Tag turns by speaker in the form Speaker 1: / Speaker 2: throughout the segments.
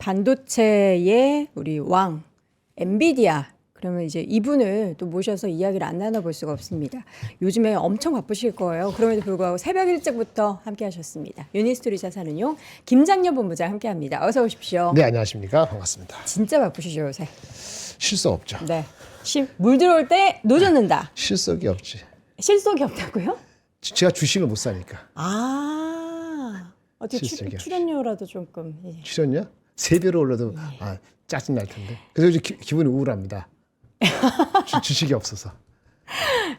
Speaker 1: 반도체의 우리 왕 엔비디아. 그러면 이제 이분을 또 모셔서 이야기를 안 나눠볼 수가 없습니다. 요즘에 엄청 바쁘실 거예요. 그럼에도 불구하고 새벽 일찍부터 함께하셨습니다. 유니스토리 자산운용 김장렬 본부장 함께합니다. 어서 오십시오.
Speaker 2: 네, 안녕하십니까. 반갑습니다.
Speaker 1: 진짜 바쁘시죠 요새?
Speaker 2: 실속 없죠.
Speaker 1: 네. 물 들어올 때 노젓는다.
Speaker 2: 실속이 없지.
Speaker 1: 실속이 없다고요?
Speaker 2: 제가 주식을 못 사니까.
Speaker 1: 어떻게
Speaker 2: 실속이 없지.
Speaker 1: 출연료라도 조금. 예.
Speaker 2: 출연료? 3배로 올라도 짜증 날 텐데. 그래서 기분이 우울합니다. 주식이 없어서.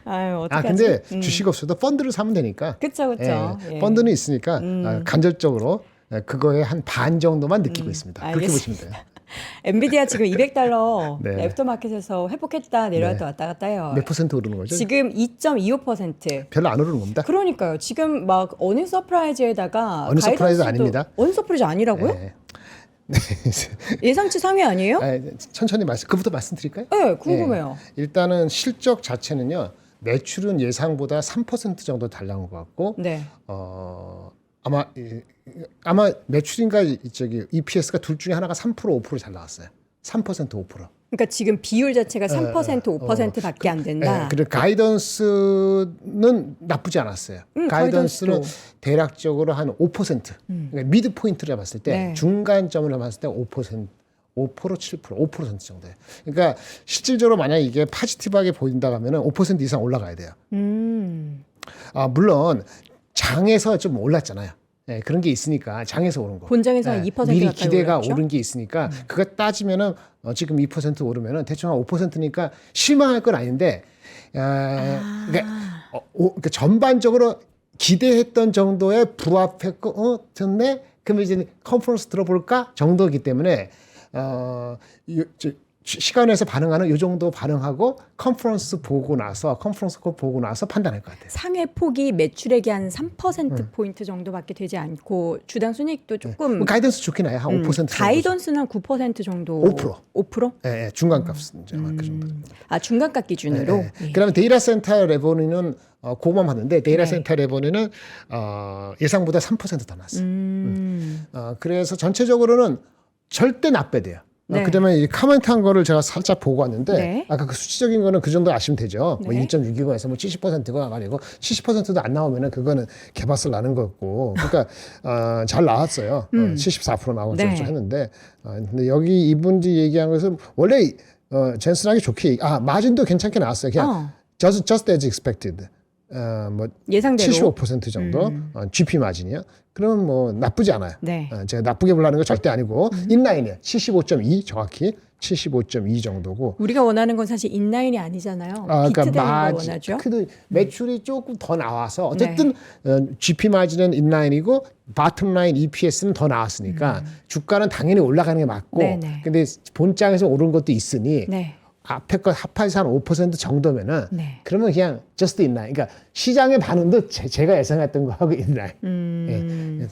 Speaker 1: 아유, 어떡하지?
Speaker 2: 근데 주식 없어도 펀드를 사면 되니까.
Speaker 1: 그쵸. 예.
Speaker 2: 펀드는 있으니까 간접적으로 그거의 한 반 정도만 느끼고 있습니다. 그렇게 보시면 돼요.
Speaker 1: 엔비디아 지금 $200
Speaker 2: 네.
Speaker 1: 애프터마켓에서 회복했다 내려왔다 왔다 갔다 해요.
Speaker 2: 몇 퍼센트 오르는 거죠?
Speaker 1: 지금 2.25%.
Speaker 2: 별로 안 오르는 겁니다.
Speaker 1: 그러니까요. 지금 막 어닝 서프라이즈에다가
Speaker 2: 어닝 서프라이즈
Speaker 1: 가이던스도-
Speaker 2: 아닙니다.
Speaker 1: 어닝 서프라이즈 아니라고요?
Speaker 2: 네.
Speaker 1: 예상치 상위 아니에요?
Speaker 2: 천천히 그부터 말씀드릴까요?
Speaker 1: 네, 궁금해요.
Speaker 2: 일단은 실적 자체는요. 매출은 예상보다 3% 정도 잘 나온 것 같고
Speaker 1: 네.
Speaker 2: 아마 매출인가 EPS가 둘 중에 하나가 3% 5%잘 나왔어요. 3% 5%.
Speaker 1: 그러니까 지금 비율 자체가 3% 5%밖에 안 된다.
Speaker 2: 그리고 가이던스는 나쁘지 않았어요. 가이던스는
Speaker 1: 가이던스도.
Speaker 2: 대략적으로 한 5%. 그러니까 미드 포인트를 봤을 때
Speaker 1: 네.
Speaker 2: 중간점을 봤을 때 5%. 5% 7% 5% 정도예요. 그러니까 실질적으로 만약 이게 파지티브하게 보인다 하면은 5% 이상 올라가야 돼요. 물론 장에서 좀 올랐잖아요. 네, 그런 게 있으니까 장에서 오른 거.
Speaker 1: 본장에서 한 2%
Speaker 2: 미리
Speaker 1: 가까이
Speaker 2: 기대가
Speaker 1: 올랐죠?
Speaker 2: 오른 게 있으니까 그거 따지면은 지금 2% 오르면은 대충 한 5%니까 실망할 건 아닌데 그러니까 전반적으로 기대했던 정도에 부합했고 됐네. 그러면 이제 컨퍼런스 들어볼까 정도이기 때문에 시간에서 반응하는 이 정도 반응하고 컨퍼런스 보고 나서 판단할 것 같아요.
Speaker 1: 상회 폭이 매출액의 한 3%포인트 정도밖에 되지 않고 주당 순이익도 조금
Speaker 2: 가이던스 좋긴 해요. 한 5% 정도.
Speaker 1: 가이던스는 한 9% 정도
Speaker 2: 5%.
Speaker 1: 5%?
Speaker 2: 예, 중간값 이제 그 정도.
Speaker 1: 중간값 기준으로. 예.
Speaker 2: 그러면 데이터 센터 레버뉴는 그거만 봤는데 데이터 센터 레버뉴는 예상보다 3%더 났어요. 그래서 전체적으로는 절대 나쁘대요.
Speaker 1: 네.
Speaker 2: 그다음에 이 카멘트한 거를 제가 살짝 보고 왔는데
Speaker 1: 네.
Speaker 2: 아까 그 수치적인 거는 그 정도 아시면 되죠. 뭐
Speaker 1: 네.
Speaker 2: 1.620에서 뭐 70%가 아니고 70%도 안 나오면은 그거는 개밥을 나는 거고. 그러니까 잘 나왔어요. 74% 나오고
Speaker 1: 네.
Speaker 2: 좀 했는데 근데 여기 이분들이 얘기한 것은 원래 젠슨하기 좋게 마진도 괜찮게 나왔어요. 그냥 just as expected.
Speaker 1: 예상대로
Speaker 2: 75% 정도 GP 마진이요. 그러면 뭐 나쁘지 않아요.
Speaker 1: 네.
Speaker 2: 제가 나쁘게 보려는 건 절대 아니고 인라인이에요. 75.2 정확히 75.2 정도고.
Speaker 1: 우리가 원하는 건 사실 인라인이 아니잖아요.
Speaker 2: 그러니까
Speaker 1: 비트되는 걸 원하죠.
Speaker 2: 그래도 매출이 조금 더 나와서 어쨌든 GP 마진은 인라인이고 바텀 라인 EPS는 더 나왔으니까 주가는 당연히 올라가는 게 맞고.
Speaker 1: 네네.
Speaker 2: 근데 본장에서 오른 것도 있으니.
Speaker 1: 네.
Speaker 2: 앞에 거 합해서 한 5% 정도면은
Speaker 1: 네.
Speaker 2: 그러면 그냥 just in line. 그러니까 시장의 반응도 제가 예상했던 거하고 in line.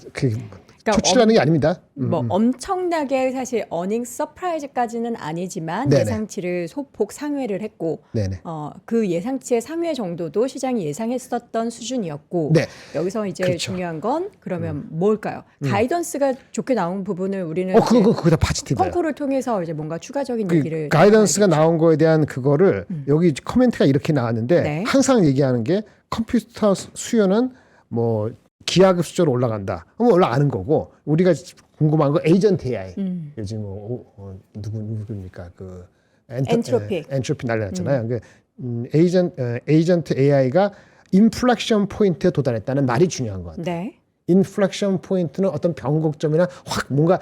Speaker 2: 초치라는 게 아닙니다.
Speaker 1: 뭐 엄청나게 사실 어닝 서프라이즈까지는 아니지만
Speaker 2: 네네.
Speaker 1: 예상치를 소폭 상회를 했고
Speaker 2: 네네.
Speaker 1: 그 예상치의 상회 정도도 시장이 예상했었던 수준이었고
Speaker 2: 네.
Speaker 1: 여기서 이제
Speaker 2: 그렇죠.
Speaker 1: 중요한 건 그러면 뭘까요? 가이던스가 좋게 나온 부분을 우리는
Speaker 2: 그거 다 파지티브예요.
Speaker 1: 컨코를 통해서 이제 뭔가 추가적인 얘기를
Speaker 2: 가이던스가 나온 거에 대한 그거를 여기 커멘트가 이렇게 나왔는데
Speaker 1: 네.
Speaker 2: 항상 얘기하는 게 컴퓨터 수요는 뭐 기하급 수적으로 올라간다. 그럼 올라가는 거고 우리가 궁금한 거 에이전트 AI. 요즘 누구입니까?
Speaker 1: 엔트로피
Speaker 2: 난리 났잖아요. 에이전트 AI가 인플렉션 포인트에 도달했다는 말이 중요한 것 같아요.
Speaker 1: 네.
Speaker 2: 인플렉션 포인트는 어떤 변곡점이나 확 뭔가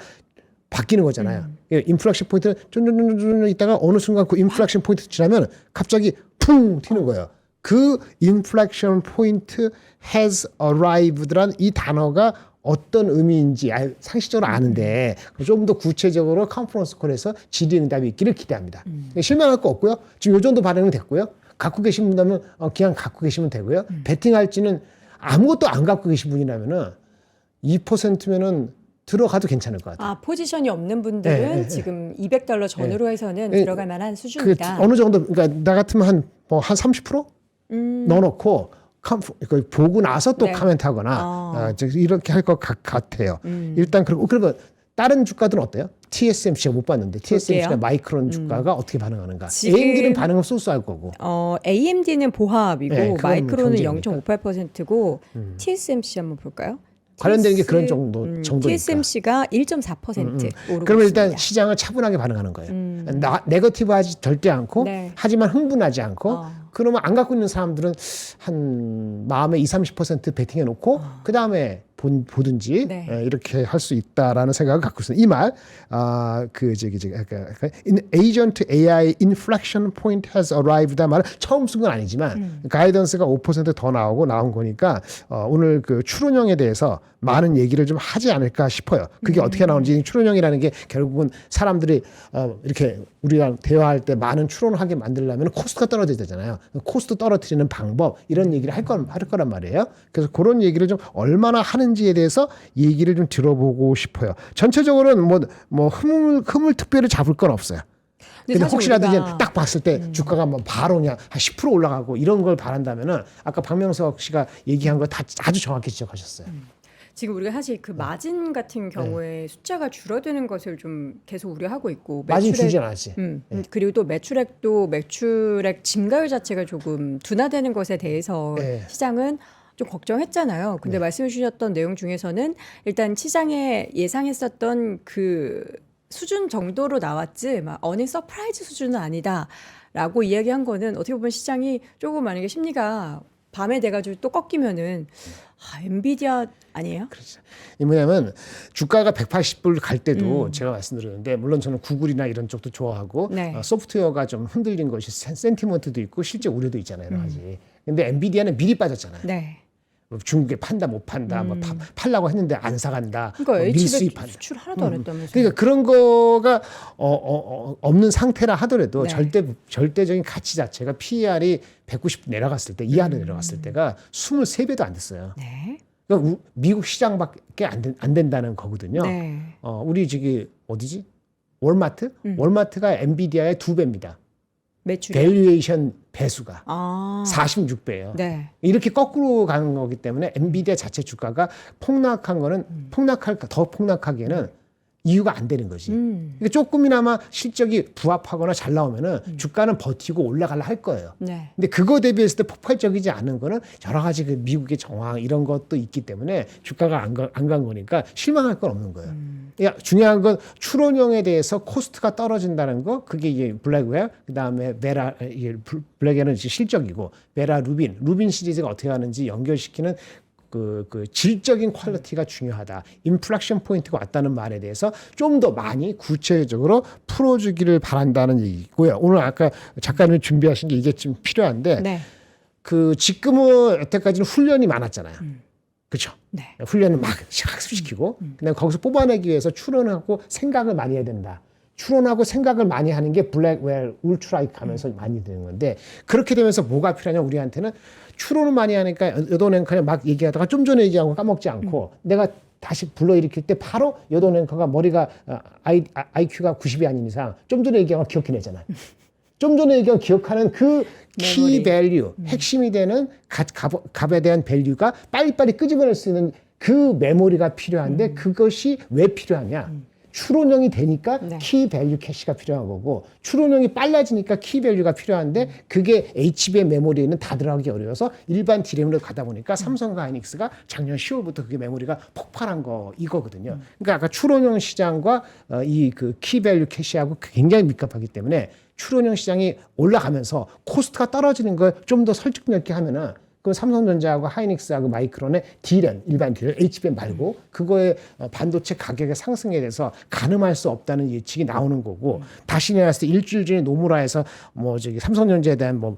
Speaker 2: 바뀌는 거잖아요. 인플렉션 포인트는 쫀쫀쫀쫀 있다가 어느 순간 그 인플렉션 포인트 지나면 갑자기 퉁 튀는 거예요. 그 인플렉션 포인트 has arrived란 이 단어가 어떤 의미인지 상식적으로 아는데 좀 더 구체적으로 컨퍼런스 콜에서 질의응답이 있기를 기대합니다. 실망할 거 없고요. 지금 요 정도 반응은 됐고요. 갖고 계신 분이라면 그냥 갖고 계시면 되고요. 베팅할지는 아무것도 안 갖고 계신 분이라면은 2%면은 들어가도 괜찮을 것 같아요.
Speaker 1: 포지션이 없는 분들은 지금 $200 전후로 해서는 들어갈 만한 수준이다.
Speaker 2: 어느 정도 그러니까 나 같으면 한 30% 넣어놓고 보고 나서 또
Speaker 1: 네.
Speaker 2: 카멘트하거나 이렇게 할 것 같아요. 일단 그러면 다른 주가들은 어때요? TSMC가 못 봤는데 TSMC가
Speaker 1: 볼게요.
Speaker 2: 마이크론 주가가 어떻게 반응하는가.
Speaker 1: 지금-
Speaker 2: AMD는 반응은 쏘쏘할 거고.
Speaker 1: AMD는 보합이고
Speaker 2: 네, 그건
Speaker 1: 마이크론은
Speaker 2: 경쟁이니까.
Speaker 1: 0.58%고 TSMC 한번 볼까요?
Speaker 2: 관련되는 게 그런 정도니까.
Speaker 1: TSMC가 1.4% 오르고
Speaker 2: 그러면
Speaker 1: 있습니다.
Speaker 2: 일단 시장을 차분하게 반응하는 거예요. 네거티브하지 절대 않고
Speaker 1: 네.
Speaker 2: 하지만 흥분하지 않고 그러면 안 갖고 있는 사람들은 한 마음에 20-30% 베팅해 놓고 그 다음에 보든지
Speaker 1: 네.
Speaker 2: 이렇게 할 수 있다라는 생각을 갖고 있어요. 이 말, agent AI inflection point has arrived 말을 처음 쓴 건 아니지만 가이던스가 5% 더 나온 거니까 오늘 그 추론형에 대해서 많은 얘기를 좀 하지 않을까 싶어요. 그게 어떻게 나오는지 추론형이라는 게 결국은 사람들이 이렇게 우리랑 대화할 때 많은 추론을 하게 만들려면 코스트가 떨어져야 되잖아요. 코스트 떨어뜨리는 방법 이런 얘기를 할 거란 말이에요. 그래서 그런 얘기를 좀 얼마나 하는지에 대해서 얘기를 좀 들어보고 싶어요. 전체적으로는 뭐 흠을 특별히 잡을 건 없어요. 근데
Speaker 1: 사실
Speaker 2: 혹시라도
Speaker 1: 우리가-
Speaker 2: 이제 딱 봤을 때 주가가 뭐 바로 그냥 한 10% 올라가고 이런 걸 바란다면은 아까 박명석 씨가 얘기한 거 다 아주 정확히 지적하셨어요.
Speaker 1: 지금 우리가 사실
Speaker 2: 네.
Speaker 1: 그 마진 같은 경우에 숫자가 줄어드는 것을 좀 계속 우려하고 있고
Speaker 2: 마진 줄지 않았지.
Speaker 1: 그리고 또 매출액 증가율 자체가 조금 둔화되는 것에 대해서
Speaker 2: 네.
Speaker 1: 시장은 좀 걱정했잖아요. 근데 말씀해 주셨던 내용 중에서는 일단 시장에 예상했었던 그 수준 정도로 나왔지 막 어닝 서프라이즈 수준은 아니다라고 이야기한 거는 어떻게 보면 시장이 조금 만약에 심리가 밤에 돼가지고 또 꺾이면은 엔비디아 아니에요?
Speaker 2: 이 뭐냐면 주가가 180불 갈 때도 제가 말씀드렸는데 물론 저는 구글이나 이런 쪽도 좋아하고
Speaker 1: 네.
Speaker 2: 소프트웨어가 좀 흔들린 것이 센티먼트도 있고 실제 우려도 있잖아요. 여러 가지. 근데 엔비디아는 미리 빠졌잖아요.
Speaker 1: 네.
Speaker 2: 중국에 판다 못 판다 뭐 팔라고 했는데 안 사간다.
Speaker 1: 그러니까
Speaker 2: 뭐 밀수입
Speaker 1: HB
Speaker 2: 판다.
Speaker 1: 수출 하나도 안 했다면서요.
Speaker 2: 그러니까 그런 거가 없는 상태라 하더라도
Speaker 1: 네.
Speaker 2: 절대적인 가치 자체가 PER이 190 내려갔을 때 이하로 내려갔을 때가 23배도 안 됐어요.
Speaker 1: 네.
Speaker 2: 그러니까 미국 시장밖에 안 된다는 거거든요.
Speaker 1: 네.
Speaker 2: 우리 저기 어디지? 월마트? 월마트가 엔비디아의 2배입니다.
Speaker 1: 매출.
Speaker 2: 밸류에이션 배수가
Speaker 1: 아.
Speaker 2: 46배예요.
Speaker 1: 네.
Speaker 2: 이렇게 거꾸로 가는 거기 때문에 엔비디아 자체 주가가 폭락한 거는 더 폭락하기에는 이유가 안 되는 거지. 그러니까 조금이나마 실적이 부합하거나 잘 나오면은 주가는 버티고 올라가려 할 거예요.
Speaker 1: 네.
Speaker 2: 근데 그거 대비했을 때 폭발적이지 않은 거는 여러 가지 그 미국의 정황 이런 것도 있기 때문에 주가가 안 간 거니까 실망할 건 없는 거예요. 중요한 건 추론형에 대해서 코스트가 떨어진다는 거 그게 이제 블랙웨어 그다음에 블랙웨어는 실적이고 베라 루빈 시리즈가 어떻게 하는지 연결시키는 그 질적인 퀄리티가 중요하다. 인플렉션 포인트가 왔다는 말에 대해서 좀 더 많이 구체적으로 풀어주기를 바란다는 얘기고요. 오늘 아까 작가님 준비하신 게 이게 좀 필요한데
Speaker 1: 네.
Speaker 2: 그 지금은 여태까지는 훈련이 많았잖아요. 그렇죠?
Speaker 1: 네.
Speaker 2: 훈련을 막 학습시키고 그다음에 거기서 뽑아내기 위해서 추론하고 생각을 많이 해야 된다. 추론하고 생각을 많이 하는 게 블랙웰 울트라이크 하면서 많이 되는 건데 그렇게 되면서 뭐가 필요하냐 우리한테는 추론을 많이 하니까 여돈 앵커에 막 얘기하다가 좀 전에 얘기한 거 까먹지 않고 내가 다시 불러일으킬 때 바로 여돈 앵커가 머리가 IQ가 90이 아닌 이상 좀 전에 얘기한 거 기억해내잖아요. 좀 전에 얘기한 기억하는 그 키 밸류 핵심이 되는 값에 대한 밸류가 빨리빨리 끄집어낼 수 있는 그 메모리가 필요한데 그것이 왜 필요하냐? 추론형이 되니까
Speaker 1: 네.
Speaker 2: 키 밸류 캐시가 필요한 거고 추론형이 빨라지니까 키 밸류가 필요한데 그게 HBM 메모리에는 다 들어가기 어려워서 일반 D램으로 가다 보니까 삼성과 하이닉스가 작년 10월부터 그게 메모리가 폭발한 거 이거거든요. 그러니까 아까 추론형 시장과 이 그 키 밸류 캐시하고 굉장히 밀접하기 때문에 추론형 시장이 올라가면서 코스트가 떨어지는 걸 좀 더 설득력 있게 하면은 그 삼성전자하고 하이닉스하고 마이크론의 D램, 일반 D램, HBM 말고 그거의 반도체 가격의 상승에 대해서 가늠할 수 없다는 예측이 나오는 거고 다시 내놨을 때 일주일 전에 노무라에서 뭐 저기 삼성전자에 대한 뭐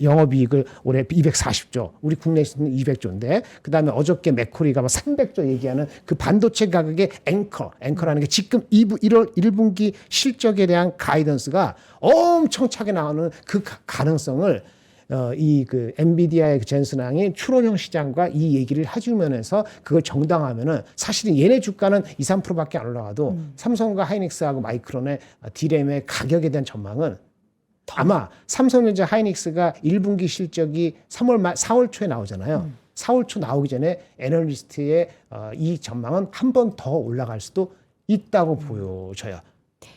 Speaker 2: 영업이익을 올해 240조, 우리 국내에서는 200조인데 그다음에 어저께 맥코리가 뭐 300조 얘기하는 그 반도체 가격의 앵커라는 게 지금 1분기 실적에 대한 가이던스가 엄청 차게 나오는 그 가능성을 이 그 엔비디아의 젠슨왕이 추론형 시장과 이 얘기를 해주면서 그걸 정당하면은 사실은 얘네 주가는 2-3%밖에 안 올라가도 삼성과 하이닉스하고 마이크론의 D램의 가격에 대한 전망은 아마 삼성전자 하이닉스가 1분기 실적이 4월 초에 나오잖아요. 4월 초 나오기 전에 애널리스트의 이 전망은 한 번 더 올라갈 수도 있다고 보여져요.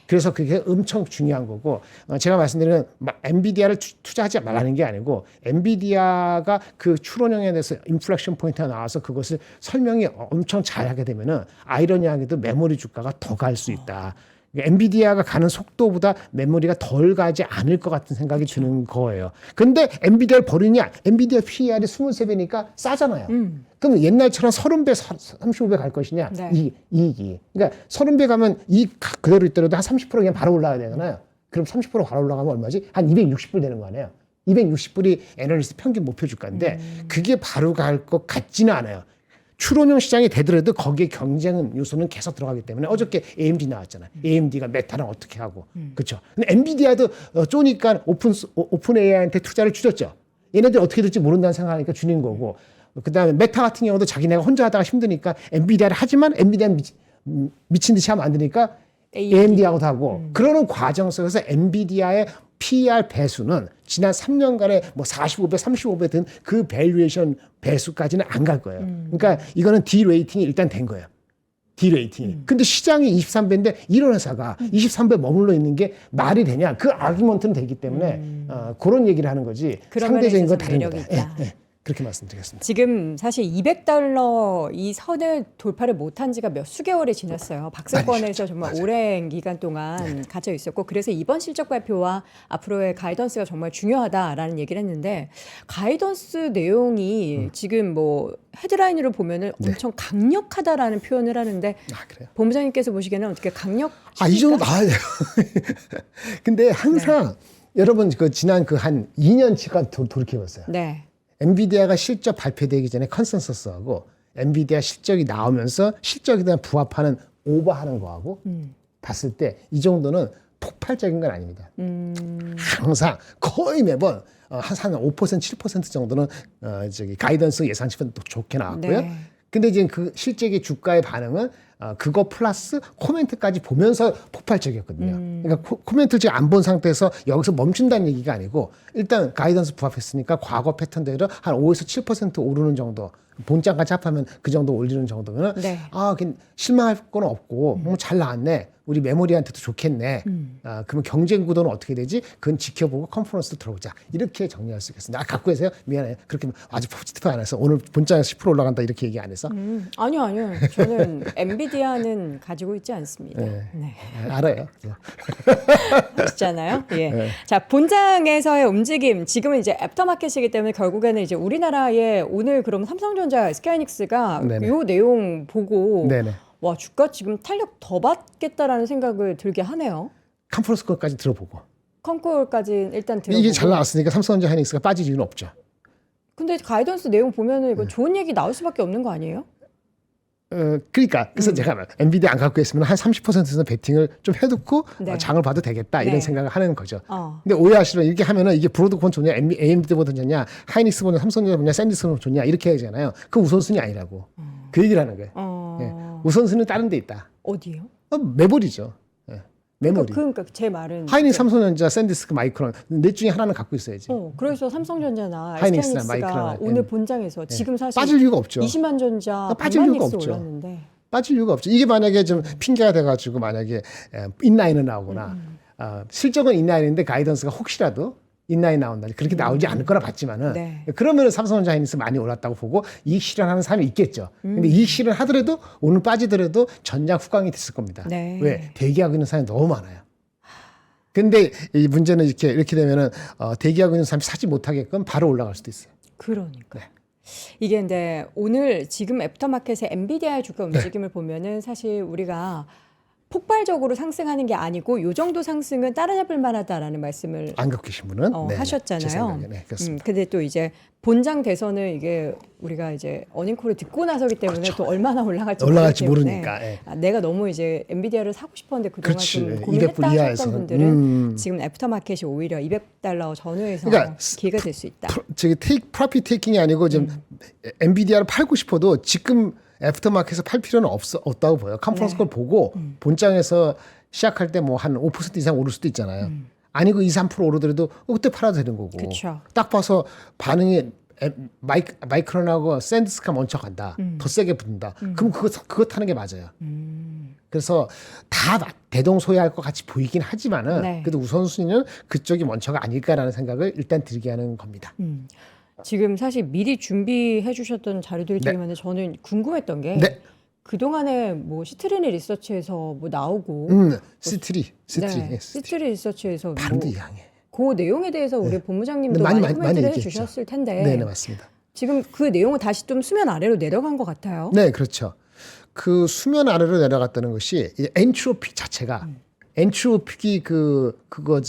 Speaker 2: 그래서 그게 엄청 중요한 거고 제가 말씀드리는 엔비디아를 투자하지 말라는 게 아니고 엔비디아가 그 추론형에 대해서 인플렉션 포인트가 나와서 그것을 설명이 엄청 잘하게 되면은 아이러니하게도 메모리 주가가 더 갈 수 있다. 엔비디아가 가는 속도보다 메모리가 덜 가지 않을 것 같은 생각이 드는 거예요. 근데 엔비디아를 버리냐? 엔비디아 PER이 23배니까 싸잖아요. 그럼 옛날처럼 30배, 35배 갈 것이냐?
Speaker 1: 네.
Speaker 2: 이익이. 그러니까 30배 가면 이익 그대로 있더라도 한 30% 그냥 바로 올라가야 되잖아요. 그럼 30% 바로 올라가면 얼마지? 한 260불 되는 거 아니에요? 260불이 애널리스트 평균 목표 주가인데 그게 바로 갈 것 같지는 않아요. 추론형 시장이 되더라도 거기에 경쟁 요소는 계속 들어가기 때문에 어저께 AMD 나왔잖아요. AMD가 메타랑 어떻게 하고. 그렇죠. 근데 엔비디아도 쪼니까 오픈 AI한테 투자를 줄였죠. 얘네들 어떻게 될지 모른다는 생각하니까 줄인 거고. 그다음에 메타 같은 경우도 자기네가 혼자 하다가 힘드니까 엔비디아를 하지만 엔비디아 미친 듯이 하면 안 되니까 AMD하고도 하고. 그러는 과정 속에서 엔비디아의 PER 배수는 지난 3년간에 뭐 45배, 35배 든 그 밸류에이션 배수까지는 안 갈 거예요. 그러니까 이거는 D-레이팅이 일단 된 거예요. D-레이팅이. 근데 시장이 23배인데 이런 회사가 23배 머물러 있는 게 말이 되냐? 그 아규먼트는 되기 때문에 그런 얘기를 하는 거지. 상대적인 건 다른 거다. 예. 그렇게 말씀드리겠습니다.
Speaker 1: 지금 사실 200달러 이 선을 돌파를 못한 지가 몇 수개월이 지났어요. 박스권에서 정말
Speaker 2: 맞아요.
Speaker 1: 오랜 기간 동안 갇혀 있었고 그래서 이번 실적 발표와 앞으로의 가이던스가 정말 중요하다라는 얘기를 했는데 가이던스 내용이 지금 뭐 헤드라인으로 보면은 엄청 강력하다라는 표현을 하는데
Speaker 2: 그래요?
Speaker 1: 본부장님께서 보시기에는 어떻게 강력?
Speaker 2: 이 정도 나와야 돼요. 근데 항상 여러분 그 지난 그 한 2년치가 돌이켜봤어요.
Speaker 1: 네.
Speaker 2: 엔비디아가 실적 발표되기 전에 컨센서스하고 엔비디아 실적이 나오면서 실적에 대한 부합하는 오버하는 거하고 봤을 때 이 정도는 폭발적인 건 아닙니다. 항상 거의 매번 한 5%, 7% 정도는 가이던스 예상치보다 또 좋게 나왔고요.
Speaker 1: 네.
Speaker 2: 근데 지금 그 실제의 주가의 반응은 그거 플러스 코멘트까지 보면서 폭발적이었거든요. 그러니까 코멘트를 지금 안 본 상태에서 여기서 멈춘다는 얘기가 아니고 일단 가이던스 부합했으니까 과거 패턴대로 한 5에서 7% 오르는 정도 본장까지 합하면 그 정도 올리는 정도면
Speaker 1: 네.
Speaker 2: 실망할 건 없고 잘 나왔네. 우리 메모리한테도 좋겠네. 그러면 경쟁 구도는 어떻게 되지? 그건 지켜보고 컨퍼런스도 들어오자. 이렇게 정리할 수 있겠습니다. 갖고 계세요? 미안해요. 그렇게 아주 포지티브 안 해서 오늘 본장에서 10% 올라간다 이렇게 얘기 안 해서.
Speaker 1: 아니요. 저는 엔비디아는 가지고 있지 않습니다. 네.
Speaker 2: 알아요.
Speaker 1: 아시잖아요. 예. 자, 본장에서의 움직임, 지금은 이제 애프터마켓이기 때문에 결국에는 이제 우리나라의 오늘 그럼 삼성전자, SK하이닉스가
Speaker 2: 네네.
Speaker 1: 요 내용 보고
Speaker 2: 네네.
Speaker 1: 와, 주가 지금 탄력 더 받겠다라는 생각을 들게 하네요.
Speaker 2: 컨퍼런스 것까지 들어보고.
Speaker 1: 컨콜까지 일단 들어보고.
Speaker 2: 이게 잘 나왔으니까 삼성전자 하이닉스가 빠질 이유는 없죠.
Speaker 1: 근데 가이던스 내용 보면은 이거 좋은 얘기 나올 수밖에 없는 거 아니에요?
Speaker 2: 그러니까 그래서 제가 엔비디아 안 갖고 있으면 한 30%는 베팅을 좀 해두고
Speaker 1: 네.
Speaker 2: 장을 봐도 되겠다 이런
Speaker 1: 네.
Speaker 2: 생각을 하는 거죠.
Speaker 1: 어.
Speaker 2: 근데 오해하시면 이렇게 하면은 이게 브로드콘 좋냐, AMD보다 좋냐, 하이닉스보다 삼성전자 좋냐, 샌디스보다 좋냐 이렇게 하잖아요. 그 우선순위 아니라고 그 얘기를 하는 거예요. 예. 우선순위는 다른 데 있다.
Speaker 1: 어디요?
Speaker 2: 메모리죠. 예. 메모리.
Speaker 1: 그러니까 제 말은
Speaker 2: 하이닉스, 삼성전자, 샌디스크, 마이크론 넷 중에 하나는 갖고 있어야지.
Speaker 1: 그래서 삼성전자나
Speaker 2: 하이닉스나
Speaker 1: SK하이닉스가
Speaker 2: 마이크로나,
Speaker 1: 오늘 본장에서 지금 사실
Speaker 2: 빠질 이유가 없죠.
Speaker 1: 20만 전자,
Speaker 2: 빠질
Speaker 1: 100만
Speaker 2: 이유가
Speaker 1: 닉스
Speaker 2: 없죠.
Speaker 1: 올랐는데
Speaker 2: 빠질 이유가 없죠. 이게 만약에 좀 핑계가 돼가지고 만약에 인라인은 나오거나 실적은 인라인인데 가이던스가 혹시라도 인라인 나온다. 그렇게 나오지 않을 거라 봤지만은
Speaker 1: 네.
Speaker 2: 그러면은 삼성전자 하이닉스 많이 올랐다고 보고 이익 실현하는 사람이 있겠죠. 근데 이익 실현하더라도 오늘 빠지더라도 전장 후광이 됐을 겁니다.
Speaker 1: 네.
Speaker 2: 왜? 대기하고 있는 사람이 너무 많아요. 근데 이 문제는 이렇게 되면은 대기하고 있는 사람이 사지 못하게끔 바로 올라갈 수도 있어요.
Speaker 1: 그러니까. 이게 근데 오늘 지금 애프터마켓의 엔비디아의 주가
Speaker 2: 네.
Speaker 1: 움직임을 보면은 사실 우리가 폭발적으로 상승하는 게 아니고 요 정도 상승은 따라잡을 만하다라는 말씀을
Speaker 2: 안 갖고 계신 분은 네, 제
Speaker 1: 하셨잖아요.
Speaker 2: 생각에, 네, 그렇습니다.
Speaker 1: 근데 또 이제 본장 대선은 이게 우리가 이제 어닝콜을 듣고 나서기 때문에 또 얼마나 올라갈지 모르기 때문에
Speaker 2: 모르니까. 예.
Speaker 1: 내가 너무 이제 엔비디아를 사고 싶었는데 그동안
Speaker 2: 그렇지.
Speaker 1: 좀
Speaker 2: 200불
Speaker 1: 고민했다
Speaker 2: 이하에서.
Speaker 1: 하셨던 분들은 지금 애프터마켓이 오히려 200달러 전후에서
Speaker 2: 그러니까
Speaker 1: 기회가 될 수 있다.
Speaker 2: 저기 프로핏 테이킹이 아니고 좀 엔비디아를 팔고 싶어도 지금 애프터마켓에서 팔 필요는 없다고 보여요. 컨퍼런스 걸 보고 본장에서 시작할 때 뭐 한 5% 이상 오를 수도 있잖아요. 아니고 2, 3% 오르더라도 그때 팔아도 되는 거고.
Speaker 1: 그쵸.
Speaker 2: 딱 봐서 반응이 마이크론하고 샌디스크가 먼저 간다. 더 세게 붙는다. 그럼 그거 타는 게 맞아요. 그래서 다 대동소이할 것 같이 보이긴 하지만은
Speaker 1: 네.
Speaker 2: 그래도 우선순위는 그쪽이 먼저가 아닐까라는 생각을 일단 들게 하는 겁니다.
Speaker 1: 지금 사실 미리 준비해 주셨던 자료들이 되게 많은데 저는 궁금했던 게
Speaker 2: 네.
Speaker 1: 그동안에 뭐 시트리니 리서치에서 뭐 나오고
Speaker 2: C3.
Speaker 1: 네, 시트리 리서치에서
Speaker 2: 발음도
Speaker 1: 뭐
Speaker 2: 이상해.
Speaker 1: 그 내용에 대해서 우리 본부장님도
Speaker 2: 많이
Speaker 1: 많이 코멘트를
Speaker 2: 얘기했죠.
Speaker 1: 해주셨을 텐데
Speaker 2: 네, 맞습니다.
Speaker 1: 지금 그 내용은 다시 좀 수면 아래로 내려간 것 같아요.
Speaker 2: 네, 그렇죠. 그 수면 아래로 내려갔다는 것이 이제 엔트로피 자체가 엔트로피 그거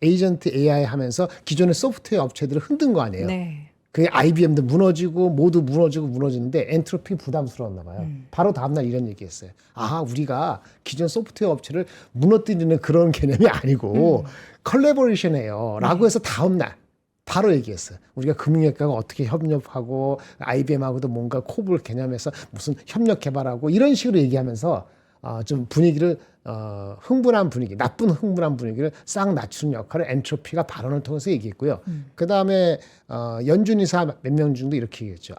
Speaker 2: 에이전트 AI 하면서 기존의 소프트웨어 업체들을 흔든 거 아니에요.
Speaker 1: 네.
Speaker 2: 그게 IBM도 무너지고 모두 무너지는데 엔트로피 부담스러웠나 봐요. 바로 다음날 이런 얘기했어요. 아, 우리가 기존 소프트웨어 업체를 무너뜨리는 그런 개념이 아니고 컬래버레이션이에요. 라고 해서 다음날 바로 얘기했어요. 우리가 금융학과가 어떻게 협력하고 IBM하고도 뭔가 코블 개념에서 무슨 협력 개발하고 이런 식으로 얘기하면서 좀 분위기를 흥분한 분위기, 나쁜 흥분한 분위기를 싹 낮추는 역할을 엔트로피가 발언을 통해서 얘기했고요. 그 다음에 연준 이사 몇 명 중도 이렇게 얘기했죠.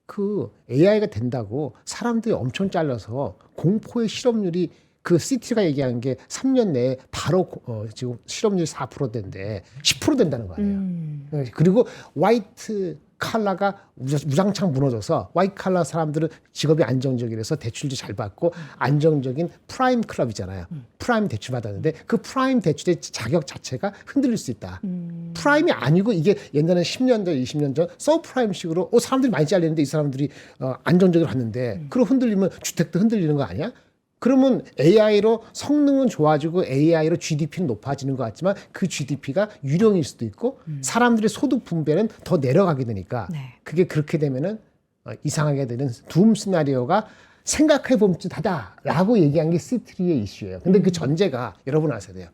Speaker 2: 그 AI가 된다고 사람들이 엄청 잘려서 공포의 실업률이 그 CT가 얘기한 게 3년 내에 바로 지금 실업률이 4%인데 10% 된다는 거 아니에요. 그리고 화이트 칼라가 우장창 무너져서 화이트 칼라 사람들은 직업이 안정적이라서 대출도 잘 받고 안정적인 프라임 클럽이잖아요. 프라임 대출 받았는데 그 프라임 대출의 자격 자체가 흔들릴 수 있다. 프라임이 아니고 이게 옛날에 10년 전, 20년 전 서브프라임식으로 사람들이 많이 잘리는데 이 사람들이 안정적으로 받는데 그럼 흔들리면 주택도 흔들리는 거 아니야? 그러면 AI로 성능은 좋아지고 AI로 GDP는 높아지는 것 같지만 그 GDP가 유령일 수도 있고 사람들의 소득 분배는 더 내려가게 되니까
Speaker 1: 네.
Speaker 2: 그게 그렇게 되면은 이상하게 되는 둠 시나리오가 생각해 봄듯하다라고 얘기한 게 C3의 이슈예요. 근데 그 전제가 여러분 아셔야 돼요.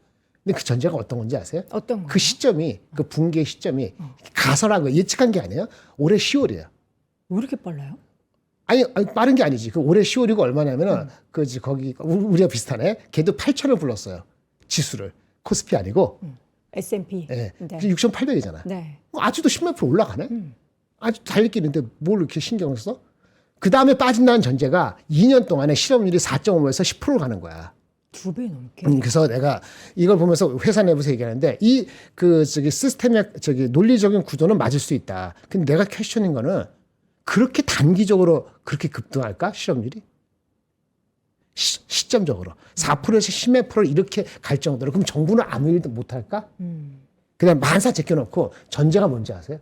Speaker 2: 근데 그 전제가 어떤 건지 아세요?
Speaker 1: 어떤
Speaker 2: 그 시점이 그 붕괴 시점이 가설하고 예측한 게 아니에요. 올해 10월이에요.
Speaker 1: 왜 이렇게 빨라요?
Speaker 2: 아니 빠른 게 아니지. 그 올해 10월이고 얼마냐면은 거기 우리가 비슷하네. 걔도 8,000을 불렀어요. 지수를 코스피 아니고.
Speaker 1: S&P.
Speaker 2: 네.
Speaker 1: 네.
Speaker 2: 6,800이잖아.
Speaker 1: 네.
Speaker 2: 아직도 10몇 프로 올라가네. 아직 달리기는데 뭘 이렇게 신경을 써? 그 다음에 빠진다는 전제가 2년 동안에 실업률이 4.5에서 10%를 가는 거야.
Speaker 1: 2배 넘게.
Speaker 2: 그래서 내가 이걸 보면서 회사 내부에서 얘기하는데 시스템의 논리적인 구조는 맞을 수 있다. 근데 내가 퀘스천인 거는 그렇게 단기적으로 그렇게 급등할까? 실업률이? 시점적으로. 4%에서 10몇 프로 이렇게 갈 정도로. 그럼 정부는 아무 일도 못할까? 그냥 만사 제껴놓고 전제가 뭔지 아세요?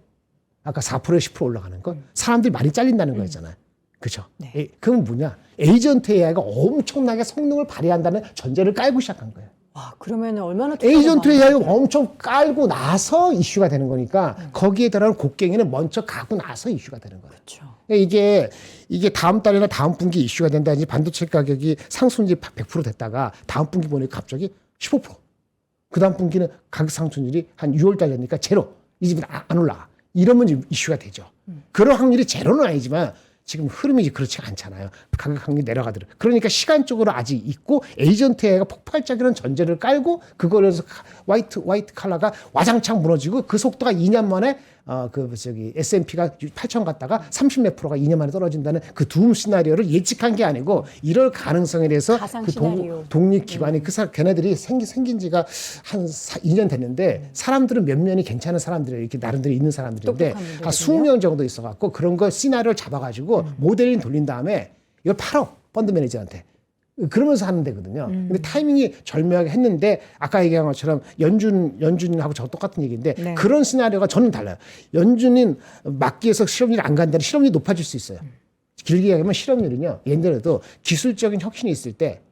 Speaker 2: 아까 4%에서 10% 올라가는 거? 사람들이 많이 잘린다는 거였잖아요. 그죠?
Speaker 1: 네.
Speaker 2: 그럼 뭐냐? 에이전트 AI가 엄청나게 성능을 발휘한다는 전제를 깔고 시작한 거예요.
Speaker 1: 와, 그러면 얼마나
Speaker 2: 에이전트 AI가 엄청 깔고 나서 이슈가 되는 거니까 거기에 따른 곡괭이는 먼저 가고 나서 이슈가 되는 거예요.
Speaker 1: 그렇죠.
Speaker 2: 이게 다음 달이나 다음 분기 이슈가 된다든지 반도체 가격이 상승률이 100% 됐다가 다음 분기 보니까 갑자기 15%. 그 다음 분기는 가격 상승률이 한 6월 달 되니까 제로. 이 집은 안 올라가. 이러면 이슈가 되죠. 그런 확률이 제로는 아니지만 지금 흐름이 그렇지 않잖아요. 가격 확률이 내려가더라고요. 그러니까 시간적으로 아직 있고 에이전트 AI가 폭발적이라는 전제를 깔고 그거를 해서 화이트 칼라가 와장창 무너지고 그 속도가 2년 만에 S&P가 8천 갔다가 30몇 프로가 2년 만에 떨어진다는 그 둠 시나리오를 예측한 게 아니고 이럴 가능성에 대해서
Speaker 1: 가상
Speaker 2: 그
Speaker 1: 시나리오.
Speaker 2: 독립기관이 걔네들이 생긴 지가 한 2년 됐는데 사람들은 몇 년이 괜찮은 사람들이에요. 이렇게 나름대로 있는 사람들인데
Speaker 1: 똑똑한 분들이군요.
Speaker 2: 한 20명 정도 있어갖고 그런 거 시나리오를 잡아가지고 모델링 돌린 다음에 이걸 팔어 펀드 매니저한테. 그러면서 하는 데거든요. 근데 타이밍이 절묘하게 했는데 아까 얘기한 것처럼 연준하고 저 똑같은 얘기인데
Speaker 1: 네.
Speaker 2: 그런 시나리오가 저는 달라요. 연준은 막기에서 실업률이 안 간다는 실업률이 높아질 수 있어요. 길게 얘기하면 실업률은요. 옛날에도 기술적인 혁신이 있을 때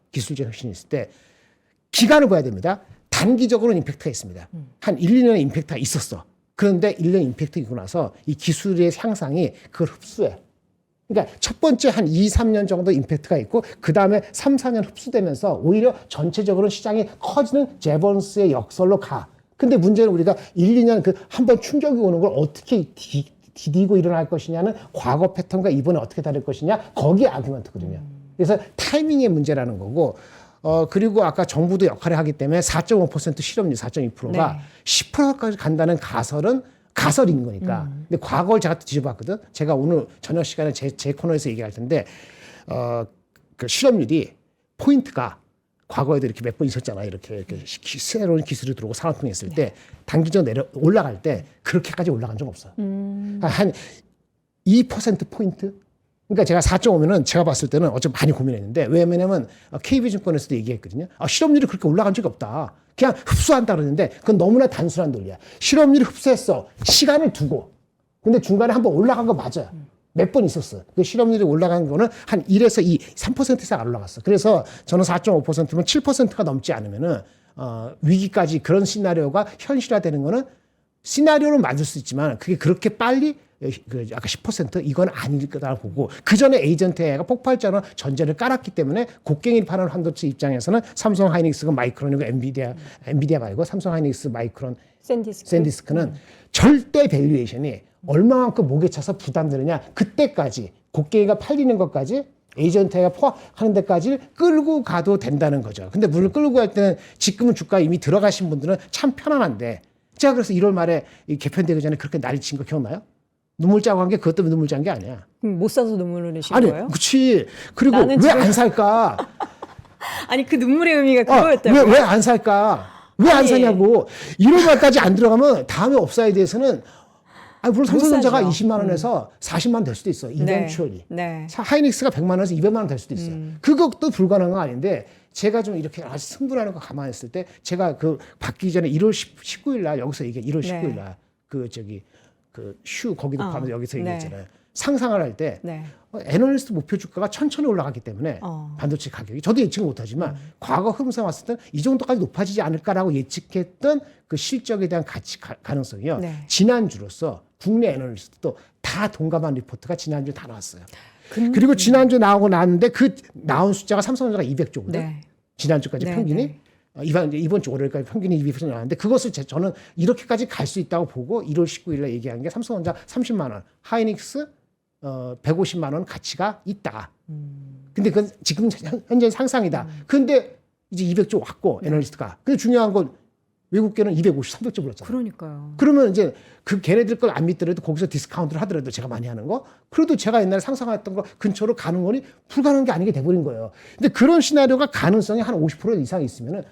Speaker 2: 기간을 봐야 됩니다. 단기적으로는 임팩트가 있습니다. 한 1, 2년의 임팩트가 있었어. 그런데 1년 임팩트 있고 나서 이 기술의 향상이 그걸 흡수해. 그러니까 첫 번째 한 2, 3년 정도 임팩트가 있고 그 다음에 3, 4년 흡수되면서 오히려 전체적으로 시장이 커지는 제번스의 역설로 가. 근데 문제는 우리가 1, 2년 그 한 번 충격이 오는 걸 어떻게 디디고 일어날 것이냐는 과거 패턴과 이번에 어떻게 다를 것이냐 거기에 아규먼트거든요. 그래서 타이밍의 문제라는 거고 그리고 아까 정부도 역할을 하기 때문에 4.5% 실업률 4.2%가
Speaker 1: 네.
Speaker 2: 10%까지 간다는 가설인 거니까. 근데 과거를 제가 또 뒤져봤거든. 제가 오늘 저녁 시간에 제 코너에서 얘기할 텐데, 그 실업률이 포인트가 과거에도 이렇게 몇 번 있었잖아요. 이렇게 새로운 기술이 들어오고 산업통이 있을 때 단기적으로 올라갈 때 그렇게까지 올라간 적 없어요. 한 2% 포인트. 그러니까 제가 4.5면은 제가 봤을 때는 어쩜 많이 고민했는데 왜냐면 KB증권에서도 얘기했거든요. 실업률이 그렇게 올라간 적이 없다. 그냥 흡수한다 그러는데 그건 너무나 단순한 논리야. 실업률이 흡수했어. 시간을 두고. 근데 중간에 한번 올라간 거 맞아요. 몇 번 있었어. 그 실업률이 올라간 거는 한 1에서 2, 3% 이상 안 올라갔어. 그래서 저는 4.5%면 7%가 넘지 않으면은 위기까지 그런 시나리오가 현실화되는 거는 시나리오는 맞을 수 있지만 그게 그렇게 빨리 그 아까 10% 이건 아닐 거다라고 보고 그 전에 에이전트가 폭발적으로 전제를 깔았기 때문에 곡괭이를 파는 반도체 입장에서는 삼성 하이닉스가 마이크론이고 엔비디아 말고 삼성 하이닉스 마이크론 샌디스크는 절대 밸류에이션이 얼마만큼 목에 차서 부담되느냐 그때까지 곡괭이가 팔리는 것까지 에이전트가 포함하는 데까지 끌고 가도 된다는 거죠. 근데 물론 끌고 갈 때는 지금은 주가 이미 들어가신 분들은 참 편안한데 제가 그래서 1월 말에 이 개편되기 전에 그렇게 난리 친 거 기억나요? 눈물 짜고 한 게 그것 때문에 눈물 짠 게 아니야.
Speaker 1: 못 사서 눈물을 내신
Speaker 2: 아니,
Speaker 1: 거예요?
Speaker 2: 그렇지. 그리고 왜
Speaker 1: 지금-
Speaker 2: 안 살까?
Speaker 1: 아니 그 눈물의 의미가 그거였다고요?
Speaker 2: 왜 안 살까? 왜 안
Speaker 1: 아니.
Speaker 2: 사냐고. 1월 말까지 안 들어가면 다음에 업사에 대해서는 물론 삼성전자가
Speaker 1: 사죠.
Speaker 2: 20만 원에서 40만 원 될 수도 있어. 이벤츄얼리.
Speaker 1: 네.
Speaker 2: 하이닉스가 100만 원에서 200만 원 될 수도 있어. 그것도 불가능한 건 아닌데 제가 좀 이렇게 아주 승부라는 거 가만히 있을 때 제가 그 받기 전에 1월 19일 날 여기서 얘기해. 1월 19일 날 그 슈 거기도 가면서 여기서 얘기했잖아요. 상상을 할 때 애널리스트 목표 주가가 천천히 올라가기 때문에 반도체 가격이 저도 예측 못하지만 과거 흐름상 왔을 때 이 정도까지 높아지지 않을까라고 예측했던 그 실적에 대한 가능성이요. 지난주로서 국내 애널리스트도 다 동감한 리포트가 지난주에 다 나왔어요. 그리고 지난주에 나오고 나왔는데 그 나온 숫자가 삼성전자가 200조거든. 지난주까지 평균이. 이번 주 월요일까지 평균이 200% 나왔는데 그것을 저는 이렇게까지 갈 수 있다고 보고 1월 19일에 얘기한 게 삼성전자 30만 원, 하이닉스 150만 원 가치가 있다. 근데 그건 지금 현재 상상이다. 근데 이제 200조 왔고 애널리스트가. 근데 중요한 건 외국계는 250, 300조 불렀잖아요.
Speaker 1: 그러니까요.
Speaker 2: 그러면 이제 그 걔네들 걸 안 믿더라도 거기서 디스카운트를 하더라도 제가 많이 하는 거 그래도 제가 옛날에 상상했던 거 근처로 가는 거니 불가능한 게 아니게 돼버린 거예요. 근데 그런 시나리오가 가능성이 한 50% 이상 있으면은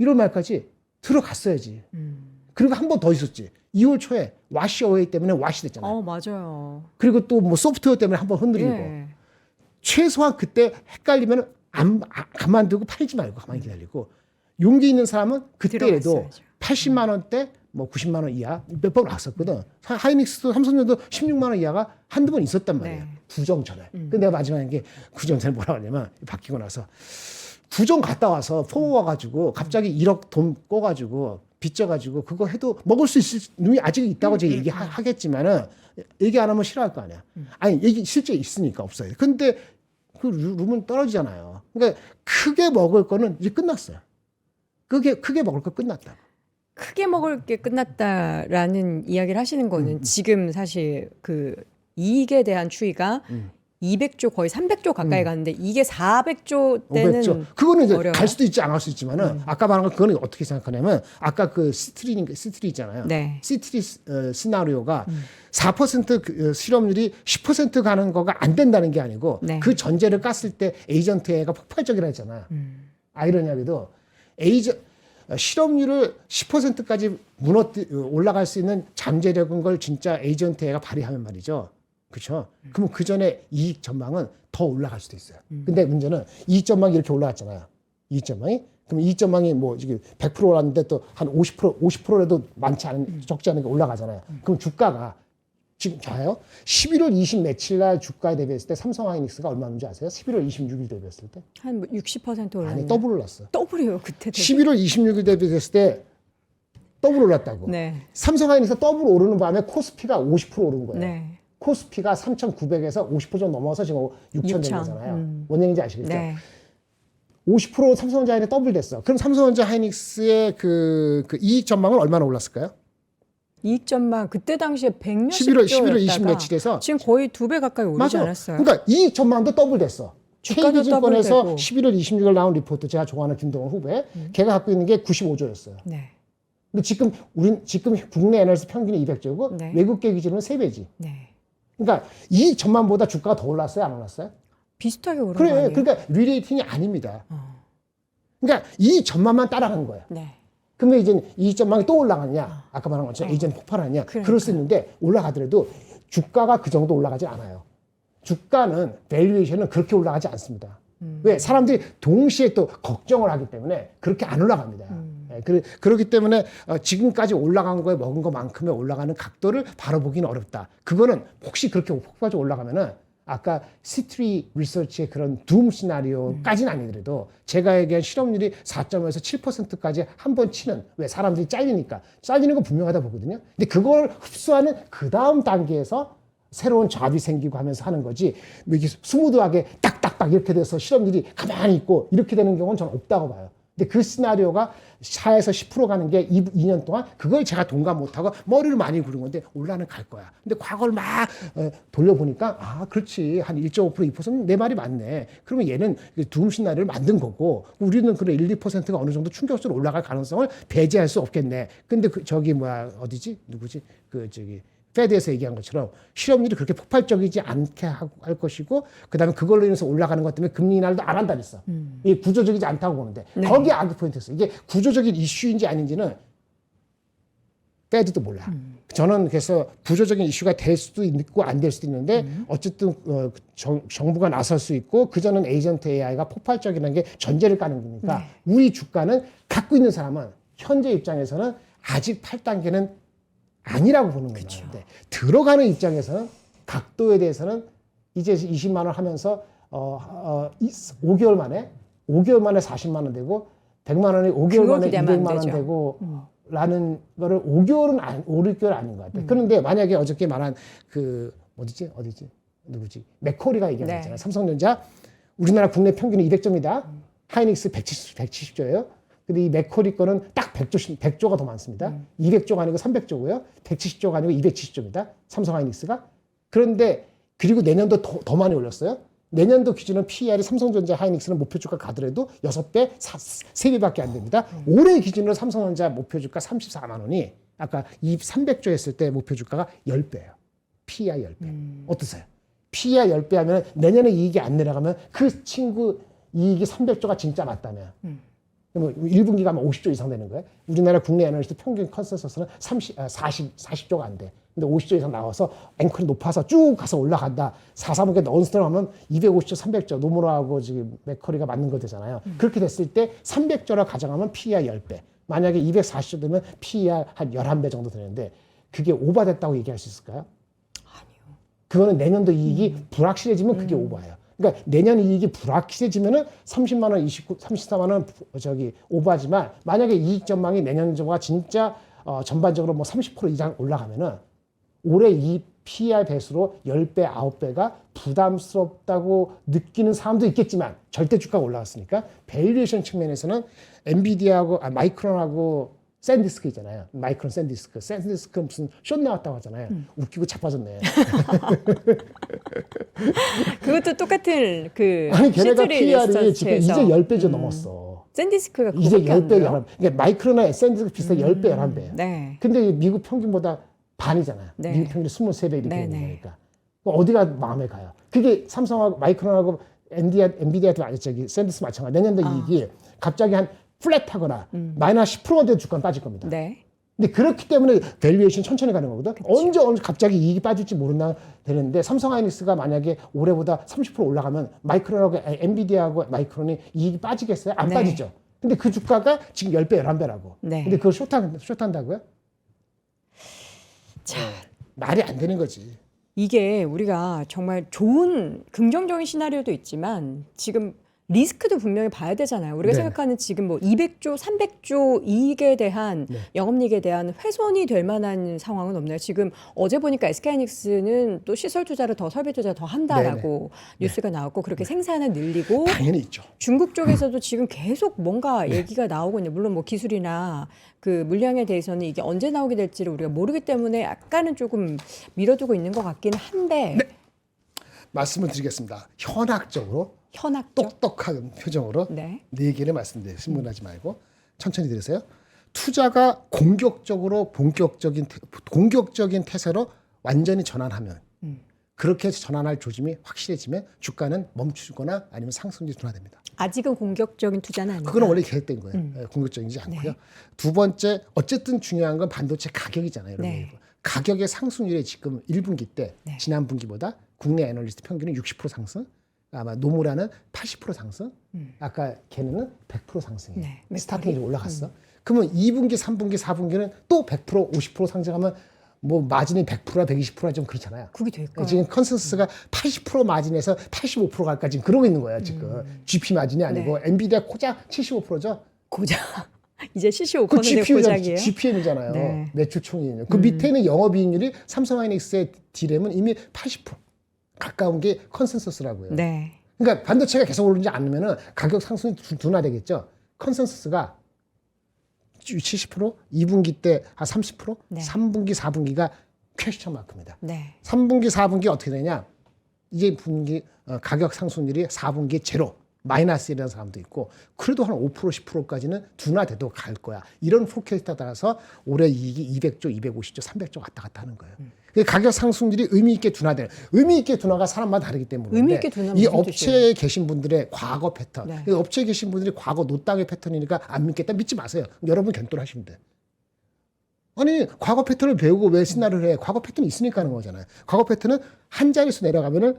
Speaker 2: 1월 말까지 들어갔어야지. 그리고 한 번 더 있었지. 2월 초에 와시어웨이 때문에 와시 됐잖아요.
Speaker 1: 맞아요.
Speaker 2: 그리고 또 뭐 소프트웨어 때문에 한 번 흔들리고. 최소한 그때 헷갈리면 가만두고 팔지 말고 가만히 기다리고. 용기 있는 사람은 그때에도 80만 원대 뭐 90만 원 이하 몇 번 왔었거든. 하이닉스도 삼성전자도 16만 원 이하가 한두 번 있었단 말이야. 구정 전에. 근데 내가 마지막에 게 구정 전에 뭐라고 하냐면 바뀌고 나서 구정 갔다 와서 포 와가지고 갑자기 1억 돈 꿔가지고 빚져가지고 그거 해도 먹을 수 있을 놈이 아직 있다고 제가 얘기하겠지만은 얘기 안 하면 싫어할 거 아니야. 아니 얘기 실제 있으니까 없어요. 근데 그 룸은 떨어지잖아요. 그러니까 크게 먹을 거는 이제 끝났어요. 크게 먹을 거 끝났다.
Speaker 1: 크게 먹을 게 끝났다라는 이야기를 하시는 거는 지금 사실 그 이익에 대한 추이가 200조 거의 300조 가까이 갔는데 이게 400조 때는
Speaker 2: 500조. 그거는 이제
Speaker 1: 어려워요?
Speaker 2: 갈 수도 있지 않을 수 있지만은 아까 말한 거 그거는 어떻게 생각하냐면 아까 그 시트리 있잖아요. 시트리 시나리오가 4% 그 실업률이 10% 가는 거가 안 된다는 게 아니고 그 전제를 깠을 때 에이전트가 폭발적이라 했잖아요. 아이러니하게도 실업률을 10%까지 올라갈 수 있는 잠재력인 걸 진짜 에이전트가 발휘하면 말이죠. 그렇죠. 그러면 그 전에 이익 전망은 더 올라갈 수도 있어요. 근데 문제는 이익 전망이 이렇게 올라갔잖아요. 이익 전망이. 그럼 이익 전망이 뭐 지금 100% 올랐는데 또 한 50%라도 많지 않은 적지 않은 게 올라가잖아요. 그럼 주가가 지금 봐요. 11월 20 며칠 날 주가에 대비했을 때 삼성 하이닉스가 얼마인지 아세요? 11월 26일 대비했을 때?
Speaker 1: 한 60% 올랐나요?
Speaker 2: 아니, 더블 올랐어.
Speaker 1: 더블이요, 그때.
Speaker 2: 11월 26일 대비했을 때 더블 올랐다고. 삼성 하이닉스 더블 오르는 바람에 코스피가 50% 오른 거예요. 코스피가 3,900에서 50% 정도 넘어서 지금 6,000 된 거잖아요. 뭔 얘기인지 아시겠죠? 50% 삼성전자 하이닉스 더블 됐어. 그럼 삼성전자 하이닉스의 그 이익 전망은 얼마나 올랐을까요?
Speaker 1: 이익 전망 그때 당시에
Speaker 2: 11월 20 며칠에서
Speaker 1: 지금 거의 2배 가까이 오르지 않았어요?
Speaker 2: 그러니까 이익 전망도 더블 됐어.
Speaker 1: 주가도
Speaker 2: KB증권에서
Speaker 1: 더블 되고.
Speaker 2: 11월 26일 나온 리포트 제가 좋아하는 김동원 후배 걔가 갖고 있는 게 95조였어요. 근데 지금 국내 애널리스트 평균이 200조고 외국계 기준은 3배지. 그러니까 이익 전망보다 주가가 더 올랐어요, 안 올랐어요?
Speaker 1: 비슷하게 오른 거
Speaker 2: 그래,
Speaker 1: 아니에요?
Speaker 2: 그러니까 리레이팅이 아닙니다. 그러니까 이 전망만 따라간 거야.
Speaker 1: 네.
Speaker 2: 그러면 이제 이 전망이 또 올라가냐? 아까 말한 것처럼 이제는 폭발하냐? 그럴 수 있는데 올라가더라도 주가가 그 정도 올라가지 않아요. 주가는 밸류에이션은 그렇게 올라가지 않습니다. 왜? 사람들이 동시에 또 걱정을 하기 때문에 그렇게 안 올라갑니다. 예, 그렇기 때문에 지금까지 올라간 거에 먹은 것만큼의 올라가는 각도를 바로 보기는 어렵다. 그거는 혹시 그렇게 폭발적으로 올라가면은 아까 시트리 리서치의 그런 둠 시나리오까지는 아니더라도 제가 얘기한 실업률이 4.5에서 7%까지 한 번 치는, 왜 사람들이 잘리니까 잘리는 건 분명하다 보거든요. 근데 그걸 흡수하는 그 다음 단계에서 새로운 잡이 생기고 하면서 하는 거지, 뭐 이게 스무드하게 딱딱딱 이렇게 돼서 실업률이 가만히 있고 이렇게 되는 경우는 저는 없다고 봐요. 근데 그 시나리오가 4에서 10% 가는 게 2년 동안 그걸 제가 동감 못하고 머리를 많이 굴린 건데 올라는 갈 거야. 근데 과거를 막 돌려보니까 아 그렇지 한 1.5% 2%는 내 말이 맞네. 그러면 얘는 둠 시나리오를 만든 거고 우리는 그래 1, 2%가 어느 정도 충격적으로 올라갈 가능성을 배제할 수 없겠네. 근데 저기 뭐야 어디지 누구지 페드에서 얘기한 것처럼 실업률이 그렇게 폭발적이지 않게 할 것이고 그다음에 그걸로 인해서 올라가는 것 때문에 금리 인하도 안 한다 그랬어. 이게 구조적이지 않다고 보는데 거기에 아크 포인트였어. 이게 구조적인 이슈인지 아닌지는 페드도 몰라. 저는 그래서 구조적인 이슈가 될 수도 있고 안 될 수도 있는데 어쨌든 정부가 나설 수 있고 그전은 에이전트 AI가 폭발적이라는 게 전제를 까는 거니까 우리 주가는 갖고 있는 사람은 현재 입장에서는 아직 8단계는 아니라고 보는 거예요. 근데 들어가는 입장에서는 각도에 대해서는 이제 20만 원 하면서 5개월 만에 40만 원 되고 100만 원이 5개월 만에 200만 원 되고 라는 거를 5개월은 6개월 아닌 것 같아요. 그런데 만약에 어저께 말한 어디지 누구지 맥코리가 얘기한 거 있잖아요. 삼성전자 우리나라 국내 평균이 200점이다. 하이닉스 170조예요. 근데 이 맥코리 거는 딱 100조가 더 많습니다. 200조가 아니고 300조고요. 170조가 아니고 270조입니다. 삼성 하이닉스가. 그런데 그리고 내년도 더 많이 올렸어요. 내년도 기준은 PER이 삼성전자 하이닉스는 목표 주가 가더라도 6배, 3배밖에 안 됩니다. 올해 기준으로 삼성전자 목표 주가 34만 원이 아까 300조 했을 때 목표 주가가 10배예요. PER 10배. 어떠세요? PER 10배 하면 내년에 이익이 안 내려가면 그 친구 이익이 300조가 진짜 맞다면 그러면 1분기 가면 50조 이상 되는 거예요. 우리나라 국내 애널리스트 평균 컨센서스는 40조가 안 돼. 근데 50조 이상 나와서 앵콜이 높아서 쭉 가서 올라간다. 4,3분기 논스톱 하면 250조, 300조 노무라하고 지금 맥커리가 맞는 거 되잖아요. 그렇게 됐을 때 300조라 가정하면 PER 10배. 만약에 240조 되면 PER 한 11배 정도 되는데 그게 오버됐다고 얘기할 수 있을까요?
Speaker 1: 아니요.
Speaker 2: 그거는 내년도 이익이 불확실해지면 그게 오버예요. 그러니까 내년 이익이 불확실해지면은 30만 원, 34만 원 오버하지만 만약에 이익 전망이 내년 전망가 진짜 전반적으로 뭐 30% 이상 올라가면은 올해 이 PER 배수로 10배, 9배가 부담스럽다고 느끼는 사람도 있겠지만 절대 주가가 올라갔으니까 밸류에이션 측면에서는 엔비디아하고 마이크론하고 샌디스크 있잖아요. 마이크론 샌디스크. 샌디스크 무슨 숏 나왔다고 하잖아요. 웃기고 자빠졌네.
Speaker 1: 그것도 똑같은
Speaker 2: 아니 걔네가
Speaker 1: 시트리
Speaker 2: PER이 지금 이제
Speaker 1: 리서치에서
Speaker 2: 10배죠 넘었어.
Speaker 1: 샌디스크가
Speaker 2: 이제
Speaker 1: 그거밖에 안
Speaker 2: 10배,
Speaker 1: 돼요?
Speaker 2: 11배. 그러니까 마이크론이나 샌디스크 비슷하게 10배, 11배예요.
Speaker 1: 네.
Speaker 2: 근데 미국 평균보다 반이잖아요.
Speaker 1: 네.
Speaker 2: 미국 평균이 23배 이렇게
Speaker 1: 네,
Speaker 2: 되는
Speaker 1: 네.
Speaker 2: 거니까. 어디가 마음에 가요? 그게 삼성하고 마이크론하고 엔비디아도 샌디스크 마찬가지. 내년도 이익이 갑자기 한 플랫하거나 마이너스 10%가 돼도 주가는 빠질 겁니다.
Speaker 1: 네.
Speaker 2: 근데 그렇기 때문에 밸류에이션 천천히 가는 거거든. 언제 갑자기 이익이 빠질지 모른다 되는데 삼성 하이닉스가 만약에 올해보다 30% 올라가면 마이크론하고 엔비디아하고 마이크론이 이익이 빠지겠어요? 안 빠지죠. 근데 그 주가가 지금 10배, 11배라고.
Speaker 1: 네.
Speaker 2: 근데 그걸 숏한다고요?
Speaker 1: 자,
Speaker 2: 말이 안 되는 거지.
Speaker 1: 이게 우리가 정말 좋은 긍정적인 시나리오도 있지만 지금 리스크도 분명히 봐야 되잖아요. 우리가
Speaker 2: 네.
Speaker 1: 생각하는 지금 뭐 200조, 300조 이익에 대한 영업이익에 대한 훼손이 될 만한 상황은 없나요? 지금 어제 보니까 SK하이닉스는 또 시설 투자를 더 설비 투자 더 한다라고 뉴스가 나왔고 그렇게 생산을 늘리고
Speaker 2: 당연히 있죠.
Speaker 1: 중국 쪽에서도 지금 계속 뭔가 얘기가 나오고 있는데 물론 뭐 기술이나 그 물량에 대해서는 이게 언제 나오게 될지를 우리가 모르기 때문에 약간은 조금 미뤄두고 있는 것 같긴 한데
Speaker 2: 말씀을 드리겠습니다. 현학적으로
Speaker 1: 현학적
Speaker 2: 똑똑한 표정으로
Speaker 1: 네.
Speaker 2: 네 개를 말씀드려요. 신문하지 말고 천천히 들으세요. 투자가 본격적인 태세로 완전히 전환하면 그렇게 전환할 조짐이 확실해지면 주가는 멈추거나 아니면 상승이 둔화됩니다.
Speaker 1: 아직은 공격적인 투자는 아니다.
Speaker 2: 그건 원래 계획된 거예요. 공격적이지 않고요.
Speaker 1: 네.
Speaker 2: 두 번째, 어쨌든 중요한 건 반도체 가격이잖아요.
Speaker 1: 네.
Speaker 2: 가격의 상승률이 지금 1분기 때
Speaker 1: 네.
Speaker 2: 지난 분기보다 국내 애널리스트 평균은 60% 상승, 아마 노무라는 80% 상승, 아까 걔네는 100% 상승이에요.
Speaker 1: 네.
Speaker 2: 스타팅이 올라갔어. 그러면 2분기, 3분기, 4분기는 또 100%, 50% 상승하면 뭐 마진이 100%나 120%나 좀 그렇잖아요.
Speaker 1: 그게 될까요?
Speaker 2: 지금 컨센서스가 80% 마진에서 85% 갈까 지금 그러고 있는 거예요. 지금 GP 마진이 아니고 엔비디아 고작 75%죠.
Speaker 1: 고작 이제
Speaker 2: 그
Speaker 1: 75%는 고작이에요.
Speaker 2: GPM이잖아요.
Speaker 1: 네.
Speaker 2: 매출 총이익. 그 밑에는 영업이익률이 삼성하이닉스의 D램은 이미 80% 가까운 게 컨센서스라고요.
Speaker 1: 네.
Speaker 2: 그러니까 반도체가 계속 오르지 않으면 가격 상승이 둔화되겠죠. 컨센서스가 70%, 2분기 때 한 30%,
Speaker 1: 네.
Speaker 2: 3분기, 4분기가 퀘스천 마크입니다.
Speaker 1: 네.
Speaker 2: 3분기, 4분기 어떻게 되냐? 이제 분기 가격 상승률이 4분기 제로, 마이너스라는 사람도 있고 그래도 한 5%, 10%까지는 둔화돼도 갈 거야. 이런 포켓에 따라서 올해 이익이 200조, 250조, 300조 왔다 갔다 하는 거예요. 가격 상승률이 의미 있게 둔화돼요. 의미 있게 둔화가 사람마다 다르기 때문에
Speaker 1: 의미 있게 둔화는
Speaker 2: 이
Speaker 1: 무슨
Speaker 2: 업체에
Speaker 1: 뜻이에요?
Speaker 2: 계신 분들의 과거 패턴,
Speaker 1: 네.
Speaker 2: 이 업체에 계신 분들이 과거 노땅의 패턴이니까 안 믿겠다 믿지 마세요. 여러분 견돈하시면 돼. 아니 과거 패턴을 배우고 왜 시나리오를 해? 과거 패턴이 있으니까 하는 거잖아요. 과거 패턴은 한 자릿수 내려가면은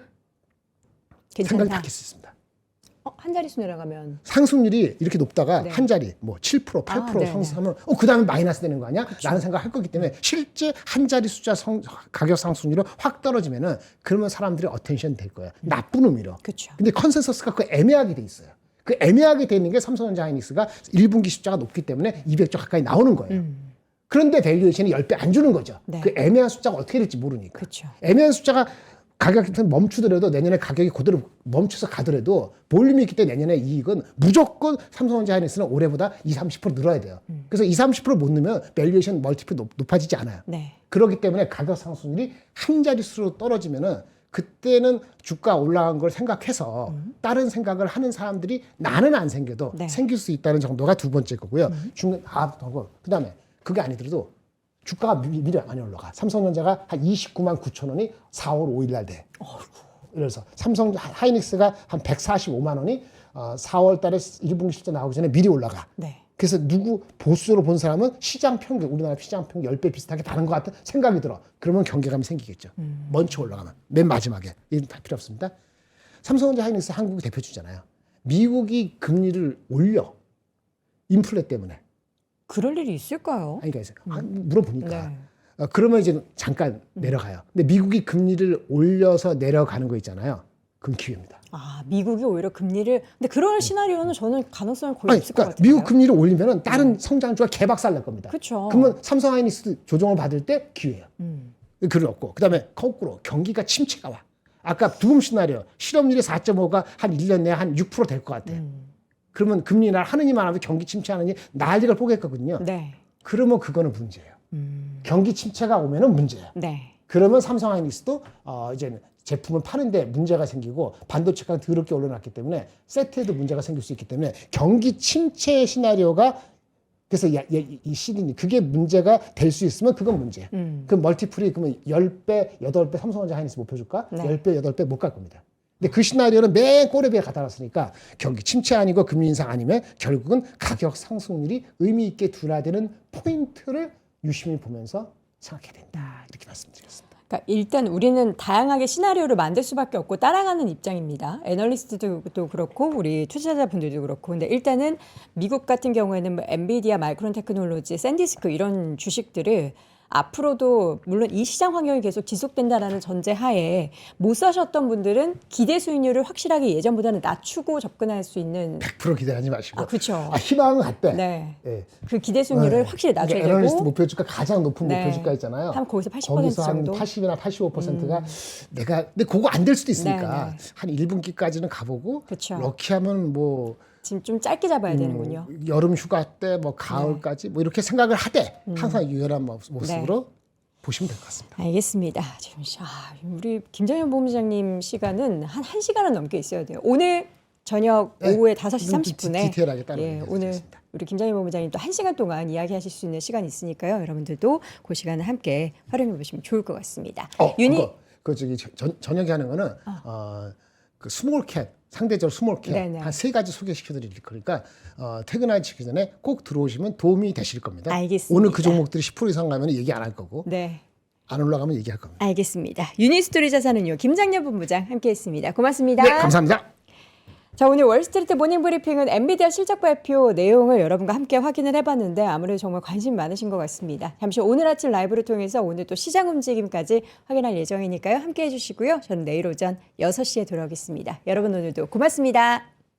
Speaker 2: 생각이
Speaker 1: 괜찮다.
Speaker 2: 바뀔 수 있습니다.
Speaker 1: 한 자릿수 내려가면
Speaker 2: 상승률이 이렇게 높다가
Speaker 1: 네.
Speaker 2: 한 자리 뭐 7%, 8%
Speaker 1: 네,
Speaker 2: 상승하면 그다음에 마이너스 되는 거 아니야? 라는 생각을 할 거기 때문에 실제 한 자리 숫자 가격 상승률이 확 떨어지면은 그러면 사람들이 어텐션 될 거야. 나쁜 의미로.
Speaker 1: 그렇죠.
Speaker 2: 근데 컨센서스가 그 애매하게 돼 있어요. 그 애매하게 돼 있는 게 삼성전자 하이닉스가 1분기 숫자가 높기 때문에 200조 가까이 나오는 거예요. 그런데 밸류에이션이 10배 안 주는 거죠.
Speaker 1: 네.
Speaker 2: 그 애매한 숫자가 어떻게 될지 모르니까.
Speaker 1: 그렇죠.
Speaker 2: 애매한 숫자가 가격이 멈추더라도 내년에 가격이 그대로 멈춰서 가더라도 볼륨이 있기 때문에 내년에 이익은 무조건 삼성전자 하이닉스는 올해보다 20, 30% 늘어야 돼요. 그래서 20, 30% 못 넣으면 밸류에이션 멀티플이 높아지지 않아요.
Speaker 1: 네.
Speaker 2: 그렇기 때문에 가격 상승률이 한 자릿수로 떨어지면은 그때는 주가 올라간 걸 생각해서 다른 생각을 하는 사람들이 나는 안 생겨도
Speaker 1: 네.
Speaker 2: 생길 수 있다는 정도가 두 번째 거고요. 그다음에 그게 아니더라도 주가가 미리 많이 올라가. 삼성전자가 한 29만 9천 원이 4월 5일 날 돼. 그래서 삼성 하이닉스가 한 145만 원이 4월 달에 1분기 실적 나오기 전에 미리 올라가.
Speaker 1: 네.
Speaker 2: 그래서 누구 보수로 본 사람은 시장 평균, 우리나라 시장 평균 10배 비슷하게 다른 것 같은 생각이 들어. 그러면 경계감이 생기겠죠. 먼저 올라가면. 맨 마지막에. 이건 다 필요 없습니다. 삼성전자 하이닉스 한국 대표주잖아요. 미국이 금리를 올려. 인플레 때문에.
Speaker 1: 그럴 일이 있을까요?
Speaker 2: 아니, 그러니까 물어보니까.
Speaker 1: 네.
Speaker 2: 그러면 이제 잠깐 내려가요. 근데 미국이 금리를 올려서 내려가는 거 있잖아요. 그건 기회입니다.
Speaker 1: 아, 미국이 오히려 금리를 근데 그럴 시나리오는 저는 가능성이 거의
Speaker 2: 아니,
Speaker 1: 없을 것
Speaker 2: 그러니까
Speaker 1: 같아요.
Speaker 2: 미국 금리를 올리면은 다른 성장주가 개박살 날 겁니다.
Speaker 1: 그렇죠.
Speaker 2: 그러면 삼성 하이닉스 조정을 받을 때 기회예요. 그걸 없고 그다음에 거꾸로 경기가 침체가 와. 아까 두음 시나리오 실업률이 4.5가 한 1년 내에 한 6% 될 것 같아. 그러면 금리 날 하느니만 하면 경기 침체하느니 난리를 보겠거든요.
Speaker 1: 네.
Speaker 2: 그러면 그거는 문제예요. 경기 침체가 오면은 문제예요.
Speaker 1: 네.
Speaker 2: 그러면 삼성 하이닉스도 이제 제품을 파는데 문제가 생기고 반도체가 더럽게 올려놨기 때문에 세트에도 문제가 생길 수 있기 때문에 경기 침체 시나리오가 그래서 이 시리니 그게 문제가 될 수 있으면 그건 문제예요. 그 멀티플이 그러면 10배, 8배 삼성전자 하이닉스 못 펴줄까?
Speaker 1: 네.
Speaker 2: 10배, 8배 못 갈 겁니다. 근데 그 시나리오는 맨 꼬레비에 갖다 놨으니까 경기 침체 아니고 금리 인상 아니면 결국은 가격 상승률이 의미 있게 둔화되는 포인트를 유심히 보면서 생각해야 된다. 이렇게 말씀드리겠습니다.
Speaker 1: 그러니까 일단 우리는 다양하게 시나리오를 만들 수밖에 없고 따라가는 입장입니다. 애널리스트도 그렇고 우리 투자자분들도 그렇고. 근데 일단은 미국 같은 경우에는 뭐 엔비디아, 마이크론 테크놀로지, 샌디스크 이런 주식들을 앞으로도 물론 이 시장 환경이 계속 지속된다라는 전제하에 못 사셨던 분들은 기대 수익률을 확실하게 예전보다는 낮추고 접근할 수 있는
Speaker 2: 100% 기대하지 마시고.
Speaker 1: 그렇죠.
Speaker 2: 희망은 같대.
Speaker 1: 네.
Speaker 2: 예.
Speaker 1: 그 기대 수익률을 확실히 낮춰야
Speaker 2: 그러니까 애널리스트
Speaker 1: 되고
Speaker 2: 목표주가 가장 높은
Speaker 1: 네.
Speaker 2: 목표주가 있잖아요.
Speaker 1: 한 거기서 80%
Speaker 2: 거기서 한
Speaker 1: 정도?
Speaker 2: 80이나 85%가 내가 근데 그거 안 될 수도 있으니까
Speaker 1: 네, 네.
Speaker 2: 한 1분기까지는 가보고
Speaker 1: 그쵸.
Speaker 2: 럭키하면 뭐
Speaker 1: 지금 좀 짧게 잡아야 되는군요.
Speaker 2: 여름 휴가 때 뭐 가을까지 뭐 이렇게 생각을 하되 항상 유연한 모습으로 보시면 될 것 같습니다.
Speaker 1: 알겠습니다. 지금 우리 김정현 본부장님 시간은 한 1시간은 넘게 있어야 돼요. 오늘 저녁
Speaker 2: 네.
Speaker 1: 오후에 5시 30분에
Speaker 2: 디테일하게 따로
Speaker 1: 오늘
Speaker 2: 얘기하겠습니다.
Speaker 1: 우리 김정현 본부장님 또 1시간 동안 이야기하실 수 있는 시간이 있으니까요. 여러분들도 그 시간을 함께 활용해 보시면 좋을 것 같습니다.
Speaker 2: 그 저녁에 하는 거는 그 스몰 캡 상대적으로 스몰
Speaker 1: 네네.
Speaker 2: 캡 한 3가지 소개시켜 드릴 거니까 퇴근하시기 전에 꼭 들어오시면 도움이 되실 겁니다.
Speaker 1: 알겠습니다.
Speaker 2: 오늘 그 종목들이 10% 이상 가면 얘기 안 할 거고
Speaker 1: 네.
Speaker 2: 안 올라가면 얘기할 겁니다.
Speaker 1: 알겠습니다. 유니스토리 자산운용 김장렬 본부장 함께했습니다. 고맙습니다.
Speaker 2: 네, 감사합니다.
Speaker 1: 자, 오늘 월스트리트 모닝 브리핑은 엔비디아 실적 발표 내용을 여러분과 함께 확인을 해봤는데 아무래도 정말 관심 많으신 것 같습니다. 잠시 오늘 아침 라이브를 통해서 오늘 또 시장 움직임까지 확인할 예정이니까요. 함께해 주시고요. 저는 내일 오전 6시에 돌아오겠습니다. 여러분 오늘도 고맙습니다.